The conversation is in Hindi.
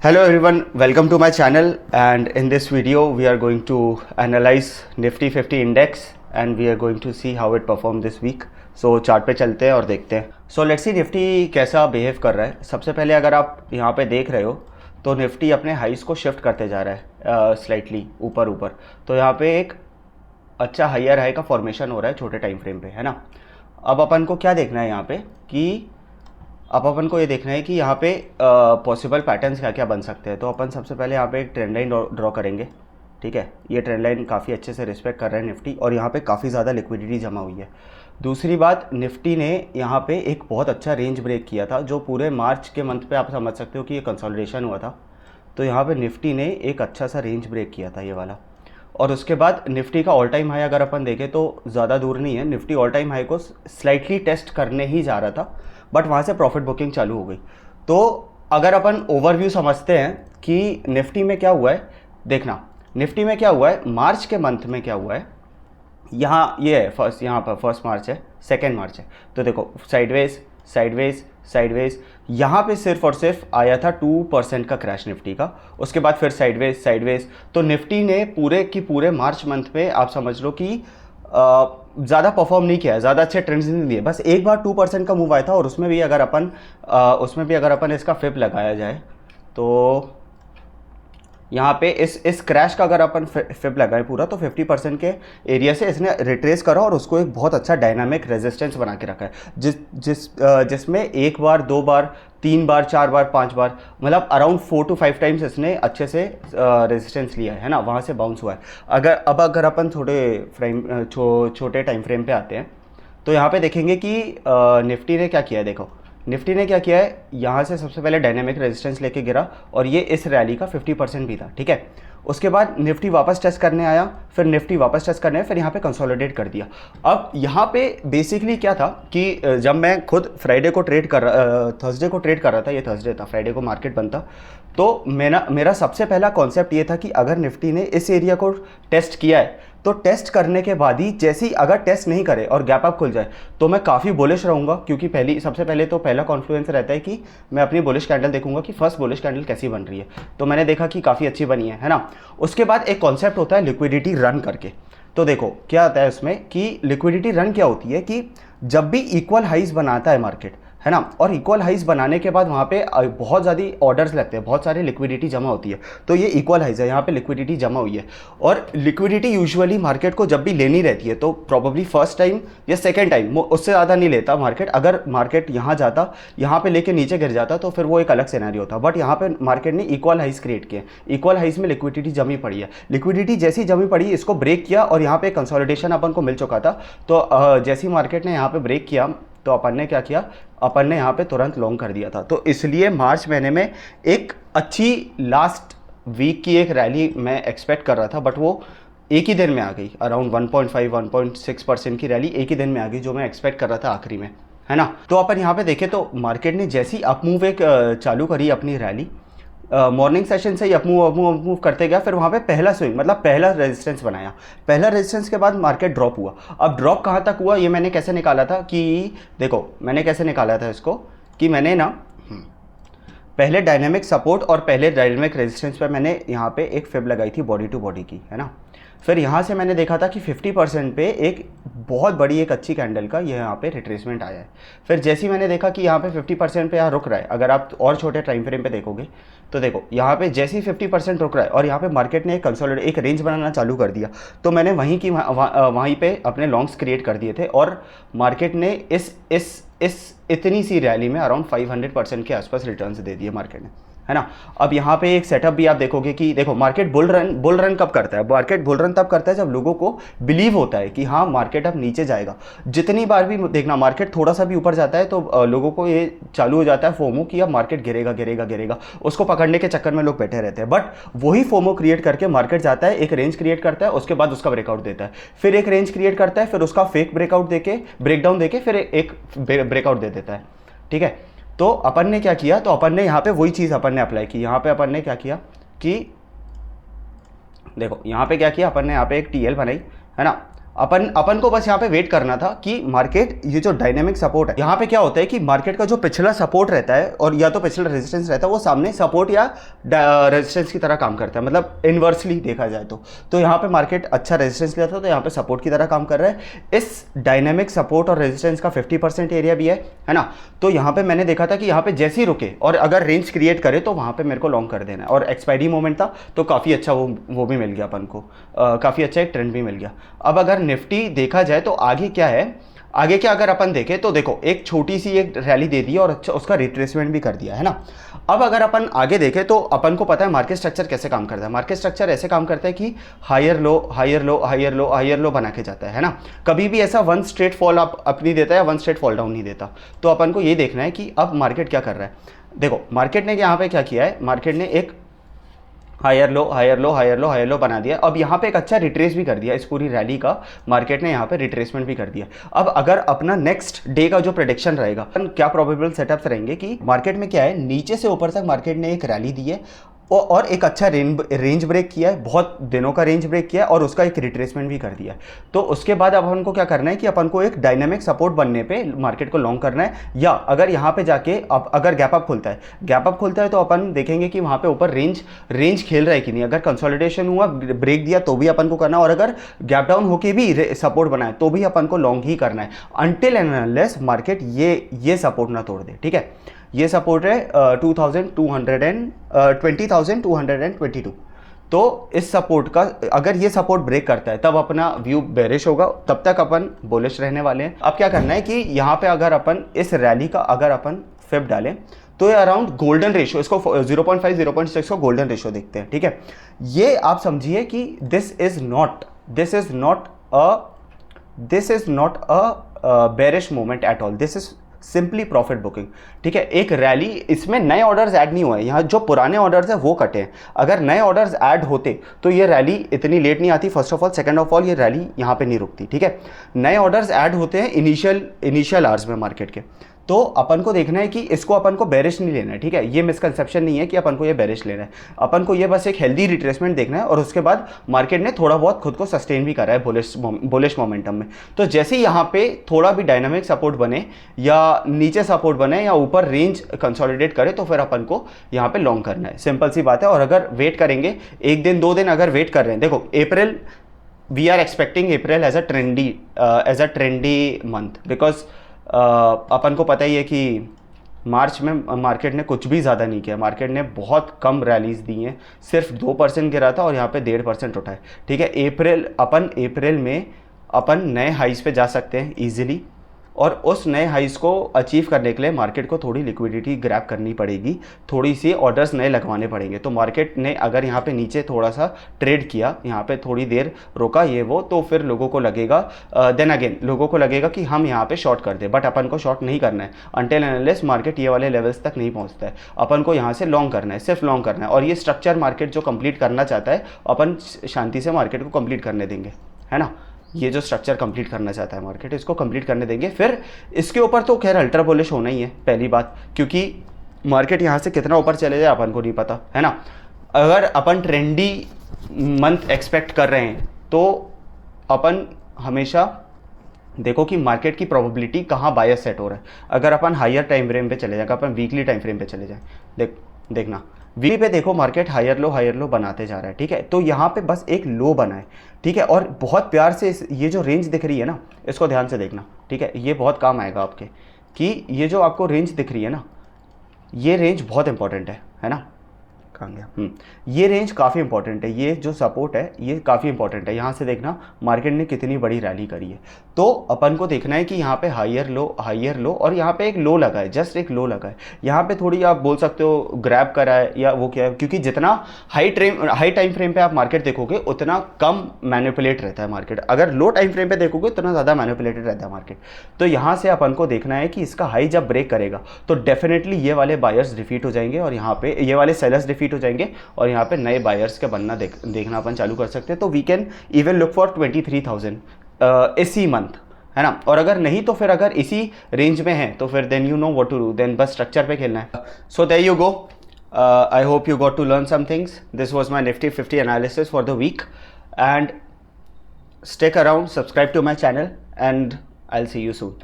Hello everyone, welcome to my channel, and in this video we are going to analyze Nifty 50 index and we are going to see how it performed this week. So chart पे चलते हैं और देखते हैं. So let's see निफ्टी कैसा बिहेव कर रहा है. सबसे पहले अगर आप यहाँ पे देख रहे हो तो निफ्टी अपने हाइस को शिफ्ट करते जा रहा है स्लाइटली ऊपर. तो यहाँ पे एक अच्छा हायर हाई का फॉर्मेशन हो रहा है छोटे टाइम फ्रेम पे, है ना. अब अपन को क्या देखना है यहाँ पे कि अब अपन को ये देखना है कि यहाँ पे पॉसिबल पैटर्न्स क्या क्या बन सकते हैं. तो अपन सबसे पहले यहाँ पे एक ट्रेंड लाइन ड्रॉ करेंगे. ठीक है, ये ट्रेंड लाइन काफ़ी अच्छे से रिस्पेक्ट कर रहा है निफ्टी और यहाँ पे काफ़ी ज़्यादा लिक्विडिटी जमा हुई है. दूसरी बात, निफ्टी ने यहाँ पे एक बहुत अच्छा रेंज ब्रेक किया था जो पूरे मार्च के मंथ पे आप समझ सकते हो कि ये कंसोलिडेशन हुआ था. तो यहाँ पे निफ्टी ने एक अच्छा सा रेंज ब्रेक किया था ये वाला. और उसके बाद निफ्टी का ऑल टाइम हाई अगर अपन देखें तो ज़्यादा दूर नहीं है. निफ्टी ऑल टाइम हाई को स्लाइटली टेस्ट करने ही जा रहा था बट वहाँ से प्रॉफिट बुकिंग चालू हो गई. तो अगर अपन ओवरव्यू समझते हैं कि निफ्टी में क्या हुआ है, देखना निफ्टी में क्या हुआ है, मार्च के मंथ में क्या हुआ है. यहाँ ये है फर्स्ट, यहाँ पर फर्स्ट मार्च है, सेकेंड मार्च है. तो देखो साइडवेज यहाँ पे सिर्फ और सिर्फ आया था 2% का क्रैश निफ्टी का. उसके बाद फिर साइडवेज. तो निफ्टी ने पूरे की पूरे मार्च मंथ पे आप समझ लो कि ज़्यादा परफॉर्म नहीं किया है, ज़्यादा अच्छे ट्रेंड्स नहीं दिए. बस एक बार 2% का मूव आया था और उसमें भी अगर अपन इसका फिप लगाया जाए तो यहाँ पे इस क्रैश का अगर अपन फिप लगाएं पूरा तो 50% के एरिया से इसने रिट्रेस करा और उसको एक बहुत अच्छा डायनामिक रेजिस्टेंस बना के रखा है जिसमें एक बार, दो बार, 3 बार, 4 बार, 5 बार, मतलब अराउंड 4 to 5 टाइम्स इसने अच्छे से रेजिस्टेंस लिया है ना. वहाँ से बाउंस हुआ है. अगर अपन छोटे टाइम फ्रेम पे आते हैं तो यहाँ पे देखेंगे कि निफ्टी ने क्या किया है. देखो निफ्टी ने क्या किया है, यहाँ से सबसे पहले डायनेमिक रेजिस्टेंस लेके गिरा और ये इस रैली का 50% भी था. ठीक है, उसके बाद निफ्टी वापस टेस्ट करने आया, फिर निफ्टी वापस टेस्ट करने आया, फिर यहाँ पे कंसोलिडेट कर दिया. अब यहाँ पे बेसिकली क्या था कि जब मैं खुद थर्सडे को ट्रेड कर रहा था, ये थर्सडे था, फ्राइडे को मार्केट बंद था. तो मेरा सबसे पहला कॉन्सेप्ट ये था कि अगर निफ्टी ने इस एरिया को टेस्ट किया है तो टेस्ट करने के बाद ही जैसे ही अगर टेस्ट नहीं करे और गैप अप खुल जाए तो मैं काफ़ी बुलिश रहूँगा, क्योंकि सबसे पहले तो पहला कॉन्फ्लुएंस रहता है कि मैं अपनी बुलिश कैंडल देखूंगा कि फर्स्ट बुलिश कैंडल कैसी बन रही है. तो मैंने देखा कि काफ़ी अच्छी बनी है ना. उसके बाद एक कॉन्सेप्ट होता है लिक्विडिटी रन करके. तो देखो क्या आता है उसमें कि लिक्विडिटी रन क्या होती है कि जब भी इक्वल हाइज बनाता है मार्केट, है ना, और इक्वल हाइज बनाने के बाद वहाँ पे बहुत ज़्यादा ऑर्डर्स लगते हैं, बहुत सारी लिक्विडिटी जमा होती है. तो ये इक्वल हाइज है, यहाँ पे लिक्विडिटी जमा हुई है. और लिक्विडिटी यूजुअली मार्केट को जब भी लेनी रहती है तो प्रॉब्ली फर्स्ट टाइम या सेकेंड टाइम, उससे ज़्यादा नहीं लेता मार्केट. अगर मार्केट यहाँ जाता, यहाँ पे लेके नीचे गिर जाता तो फिर वो एक अलग सिनेरियो होता. बट यहाँ पे मार्केट ने इक्वल हाइज क्रिएट किए. इक्वल हाइज में लिक्विडिटी जमी पड़ी है. लिक्विडिटी जैसी जमी पड़ी, इसको ब्रेक किया और यहाँ पे कंसोलिडेशन अपन को मिल चुका था. तो जैसी मार्केट ने यहाँ पे ब्रेक किया तो अपन ने क्या किया, अपन ने यहाँ पे तुरंत लॉन्ग कर दिया था. तो इसलिए मार्च महीने में एक अच्छी लास्ट वीक की एक रैली मैं एक्सपेक्ट कर रहा था बट वो एक ही दिन में आ गई. अराउंड 1.5-1.6% की रैली एक ही दिन में आ गई जो मैं एक्सपेक्ट कर रहा था आखिरी में, है ना. तो अपन यहाँ पे देखें तो मार्केट ने जैसी अपमूव एक चालू करी अपनी रैली, मॉर्निंग सेशन से ही अपमूव करते गया. फिर वहाँ पे पहला स्विंग, मतलब पहला रेजिस्टेंस बनाया. पहला रेजिस्टेंस के बाद मार्केट ड्रॉप हुआ. अब ड्रॉप कहाँ तक हुआ ये मैंने कैसे निकाला था कि देखो मैंने कैसे निकाला था इसको कि मैंने ना पहले डायनेमिक सपोर्ट और पहले डायनेमिक रेजिस्टेंस पे मैंने यहाँ पे एक फिब लगाई थी बॉडी टू बॉडी की, है ना. फिर यहाँ से मैंने देखा था कि 50% पे एक बहुत बड़ी एक अच्छी कैंडल का ये यहाँ पे रिट्रेसमेंट आया है. फिर जैसे ही मैंने देखा कि यहाँ पे 50% पे यहाँ रुक रहा है, अगर आप और छोटे टाइम फ्रेम पे देखोगे तो देखो यहाँ पे जैसे ही 50% रुक रहा है और यहाँ पे मार्केट ने एक रेंज बनाना चालू कर दिया तो मैंने वहीं पे अपने लॉन्ग्स क्रिएट कर दिए थे और मार्केट ने इस इतनी सी रैली में अराउंड 500% के आसपास रिटर्न्स दे दिए मार्केट ने, है ना. अब यहाँ पे एक सेटअप भी आप देखोगे कि देखो मार्केट बुल रन कब करता है. मार्केट बुल रन तब करता है जब लोगों को बिलीव होता है कि हाँ मार्केट अब नीचे जाएगा. जितनी बार भी देखना मार्केट थोड़ा सा भी ऊपर जाता है तो लोगों को ये चालू हो जाता है फोमो कि अब मार्केट गिरेगा. उसको पकड़ने के चक्कर में लोग बैठे रहते हैं. बट वही फोमो क्रिएट करके मार्केट जाता है, एक रेंज क्रिएट करता है, उसके बाद उसका ब्रेकआउट देता है, फिर एक रेंज क्रिएट करता है, फिर उसका फेक ब्रेकडाउन देके फिर एक ब्रेकआउट दे देता है. ठीक है, तो अपन ने क्या किया, तो अपन ने यहाँ पे वही चीज़ अपन ने अप्लाई की. यहाँ पे अपन ने क्या किया कि देखो यहाँ पे क्या किया, अपन ने यहाँ पे एक टीएल बनाई, है ना. अपन को बस यहाँ पे वेट करना था कि मार्केट, ये जो डायनेमिक सपोर्ट है, यहाँ पे क्या होता है कि मार्केट का जो पिछला सपोर्ट रहता है और या तो पिछला रेजिस्टेंस रहता है, वो सामने सपोर्ट या रेजिस्टेंस की तरह काम करता है, मतलब इनवर्सली देखा जाए तो यहाँ पे मार्केट अच्छा रेजिस्टेंस लिया था तो यहाँ पे सपोर्ट की तरह काम कर रहा है। इस डायनेमिक सपोर्ट और रेजिस्टेंस का 50% एरिया भी है ना। तो यहाँ पे मैंने देखा था कि यहाँ पे जैसे ही रुके और अगर रेंज क्रिएट करे तो वहाँ पे मेरे को लॉन्ग कर देना है, और एक्सपायरी मोमेंट था तो काफ़ी अच्छा वो भी मिल गया अपन को, काफ़ी अच्छा एक ट्रेंड भी मिल गया। अब अगर निफ्टी देखा जाए तो आगे क्या है, आगे क्या अगर अपन देखें तो देखो एक छोटी सी एक रैली दे दी और अच्छा उसका रिट्रेसमेंट भी कर दिया है ना। अब अगर अपन आगे देखें तो अपन को पता है मार्केट स्ट्रक्चर कैसे काम करता है। मार्केट स्ट्रक्चर ऐसे काम करता है कि higher low higher low higher low higher low बना के जाता है ना। कभी भी ऐसा वन स्ट्रेट फॉल अप नहीं देता है, वन स्ट्रेट फॉल डाउन नहीं देता। तो अपन को ये देखना है कि अब मार्केट क्या कर रहा है। देखो मार्केट ने यहाँ पे क्या किया है, मार्केट ने एक higher low higher low higher low higher low बना दिया। अब यहाँ पे एक अच्छा रिट्रेस भी कर दिया, इस पूरी रैली का मार्केट ने यहाँ पे रिट्रेसमेंट भी कर दिया। अब अगर अपना नेक्स्ट डे का जो प्रेडिक्शन रहेगा, क्या प्रोबेबल सेटअप्स रहेंगे कि मार्केट में क्या है, नीचे से ऊपर तक मार्केट ने एक रैली दी है और एक अच्छा रेंज ब्रेक किया है, बहुत दिनों का रेंज ब्रेक किया है और उसका एक रिट्रेसमेंट भी कर दिया है। तो उसके बाद अब अपन को क्या करना है कि अपन को एक डायनेमिक सपोर्ट बनने पे मार्केट को लॉन्ग करना है, या अगर यहाँ पे जाके अब अगर गैप अप खुलता है तो अपन देखेंगे कि वहाँ पे ऊपर रेंज खेल रहा है कि नहीं। अगर कंसोलिडेशन हुआ, ब्रेक दिया तो भी अपन को करना, और अगर गैप डाउन होके भी सपोर्ट बनाए तो भी अपन को लॉन्ग ही करना है, अनटिल एंड अनलेस मार्केट ये सपोर्ट ना तोड़ दे। ठीक है, ये सपोर्ट है 20,222। तो इस सपोर्ट का अगर ये सपोर्ट ब्रेक करता है तब अपना व्यू बेरिश होगा, तब तक अपन बुलिश रहने वाले हैं। अब क्या करना है कि यहाँ पे अगर अपन इस रैली का अगर अपन फिब डालें तो ये अराउंड गोल्डन रेशियो, इसको 0.5 0.6 का गोल्डन रेशियो देखते हैं। ठीक है, ये आप समझिए कि this is not a bearish moment at all, this is simply profit booking. ठीक है, एक रैली, इसमें नए ऑर्डर्स ऐड नहीं हुए, यहाँ जो पुराने ऑर्डर्स हैं वो कटे हैं। अगर नए ऑर्डर्स ऐड होते तो ये रैली इतनी लेट नहीं आती, first of all. Second of all, ये रैली यहाँ पे नहीं रुकती। ठीक है, नए ऑर्डर्स ऐड होते हैं इनिशियल आवर्स में मार्केट के। तो अपन को देखना है कि इसको अपन को बेरिश नहीं लेना है। ठीक है, ये मिसकंसेप्शन नहीं है कि अपन को ये बेरिश लेना है, अपन को ये बस एक हेल्दी रिट्रेसमेंट देखना है, और उसके बाद मार्केट ने थोड़ा बहुत खुद को सस्टेन भी करा है बुलिश मोमेंटम में। तो जैसे ही यहाँ पे थोड़ा भी डायनामिक सपोर्ट बने या नीचे सपोर्ट बने या ऊपर रेंज कंसोलिडेट करे तो फिर अपन को यहाँ पे लॉन्ग करना है, सिंपल सी बात है। और अगर वेट करेंगे 1 दिन 2 दिन अगर वेट कर रहे हैं, देखो April, we are expecting April as a trendy month, because अपन को पता ही है कि मार्च में मार्केट ने कुछ भी ज़्यादा नहीं किया, मार्केट ने बहुत कम रैलीज दी हैं, सिर्फ 2% गिरा था और यहाँ पे 1.5% उठा है। ठीक है, अप्रैल में अपन नए हाइस पे जा सकते हैं ईजिली, और उस नए हाइस को अचीव करने के लिए मार्केट को थोड़ी लिक्विडिटी ग्रैब करनी पड़ेगी, थोड़ी सी ऑर्डर्स नए लगवाने पड़ेंगे। तो मार्केट ने अगर यहाँ पे नीचे थोड़ा सा ट्रेड किया, यहाँ पे थोड़ी देर रोका ये वो, तो फिर लोगों को लगेगा लोगों को लगेगा कि हम यहाँ पे शॉर्ट कर दें, बट अपन को शॉर्ट नहीं करना है अनटिल अनलेस मार्केट ये वाले लेवल्स तक नहीं पहुँचता है। अपन को यहाँ से लॉन्ग करना है, सिर्फ लॉन्ग करना है, और ये स्ट्रक्चर मार्केट जो कंप्लीट करना चाहता है अपन शांति से मार्केट को कंप्लीट करने देंगे, है ना। ये जो स्ट्रक्चर कंप्लीट करना चाहता है मार्केट, इसको कंप्लीट करने देंगे, फिर इसके ऊपर तो खैर अल्ट्रा बुलिश होना ही है पहली बात, क्योंकि मार्केट यहाँ से कितना ऊपर चले जाए अपन को नहीं पता, है ना। अगर अपन ट्रेंडी मंथ एक्सपेक्ट कर रहे हैं तो अपन हमेशा देखो कि मार्केट की प्रोबेबिलिटी कहाँ बायस सेट हो रहा है। अगर अपन हायर टाइम फ्रेम पे चले जाए, अगर अपन वीकली टाइम फ्रेम पे चले जाएँ, देखना वीकली पे देखो मार्केट हायर लो बनाते जा रहा है। ठीक है, तो यहाँ पे बस एक लो बना है। ठीक है, और बहुत प्यार से ये जो रेंज दिख रही है ना, इसको ध्यान से देखना। ठीक है, ये बहुत काम आएगा आपके, कि ये जो आपको रेंज दिख रही है ना, ये रेंज बहुत इंपॉर्टेंट है ना। कहाँ गया? ये रेंज काफ़ी इंपॉर्टेंट है, ये जो सपोर्ट है ये काफ़ी इंपॉर्टेंट है। यहाँ से देखना मार्केट ने कितनी बड़ी रैली करी है। तो अपन को देखना है कि यहाँ पे हायर लो और यहाँ पे एक लो लगा है, जस्ट एक लो लगा है। यहाँ पे थोड़ी आप बोल सकते हो ग्रैब करा है या वो क्या है, क्योंकि जितना हाई टाइम फ्रेम पे आप मार्केट देखोगे उतना कम मैनिपुलेट रहता है मार्केट, अगर लो टाइम फ्रेम पे देखोगे उतना ज़्यादा मैनिपुलेटेड रहता है मार्केट। तो यहाँ से अपन को देखना है कि इसका हाई जब ब्रेक करेगा तो डेफिनेटली ये वाले बायर्स डिफीट हो जाएंगे, और यहाँ पे ये वाले सेलर्स डिफीट हो जाएंगे, और यहाँ पे नए बायर्स का बनना देखना अपन चालू कर सकते हैं। तो we can even look for 23,000 इसी मंथ, है ना। और अगर नहीं तो फिर अगर इसी रेंज में है तो फिर then you know what to do, then बस स्ट्रक्चर पे खेलना है। So there you go, I hope you got to learn some things. This was my Nifty 50 analysis for the week, and stick around, subscribe to my channel, and I'll see you soon.